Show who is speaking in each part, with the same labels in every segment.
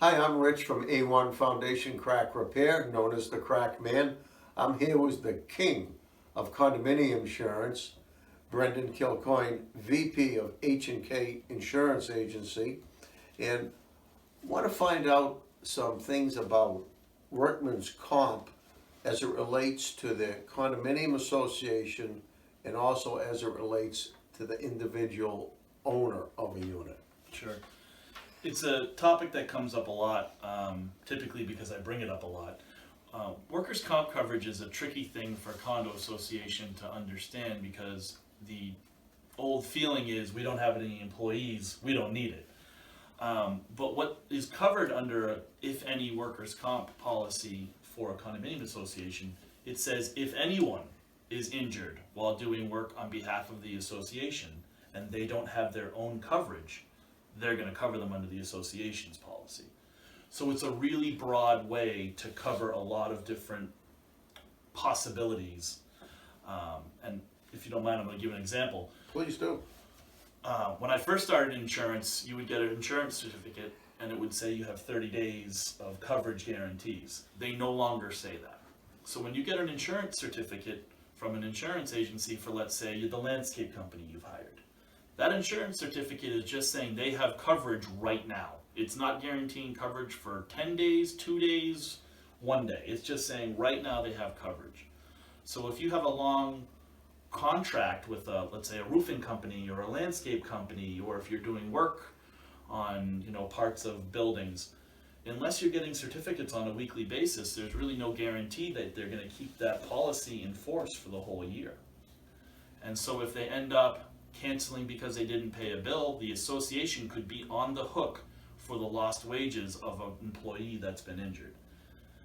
Speaker 1: Hi, I'm Rich from A1 Foundation Crack Repair, known as the Crackman. I'm here with the king of condominium insurance, Brendan Kilcoyne, VP of H&K Insurance Agency, and want to find out some things about workman's comp as it relates to the condominium association and also as it relates to the individual owner of a unit.
Speaker 2: Sure. It's a topic that comes up a lot, typically because I bring it up a lot. Workers' comp coverage is a tricky thing for a condo association to understand because the old feeling is we don't have any employees, we don't need it. But what is covered under a, if any, workers' comp policy for a condominium association, it says if anyone is injured while doing work on behalf of the association and they don't have their own coverage, they're going to cover them under the association's policy. So it's a really broad way to cover a lot of different possibilities. And if you don't mind, I'm going to give an example.
Speaker 1: Please do.
Speaker 2: When I first started insurance, you would get an insurance certificate and it would say you have 30 days of coverage guarantees. They no longer say that. So when you get an insurance certificate from an insurance agency for, let's say, the landscape company you've hired, that insurance certificate is just saying they have coverage right now. It's not guaranteeing coverage for 10 days, 2 days, 1 day. It's just saying right now they have coverage. So if you have a long contract with let's say a roofing company or a landscape company, or if you're doing work on parts of buildings, unless you're getting certificates on a weekly basis, there's really no guarantee that they're going to keep that policy in force for the whole year. And so if they end up canceling because they didn't pay a bill, the association could be on the hook for the lost wages of an employee that's been injured.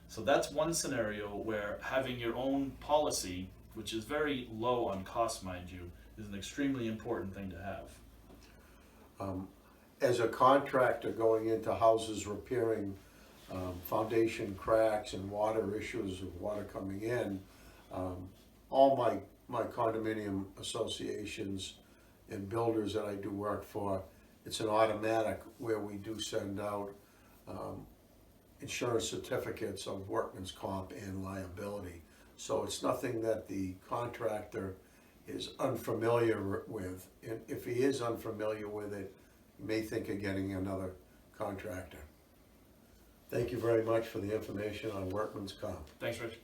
Speaker 2: So that's one scenario where having your own policy, which is very low on cost, mind you, is an extremely important thing to have.
Speaker 1: As a contractor going into houses repairing foundation cracks and water issues of water coming in, all my condominium associations and builders that I do work for, it's an automatic where we do send out insurance certificates of workman's comp and liability. So it's nothing that the contractor is unfamiliar with. And if he is unfamiliar with it, you may think of getting another contractor. Thank you very much for the information on workman's comp.
Speaker 2: Thanks, Rich.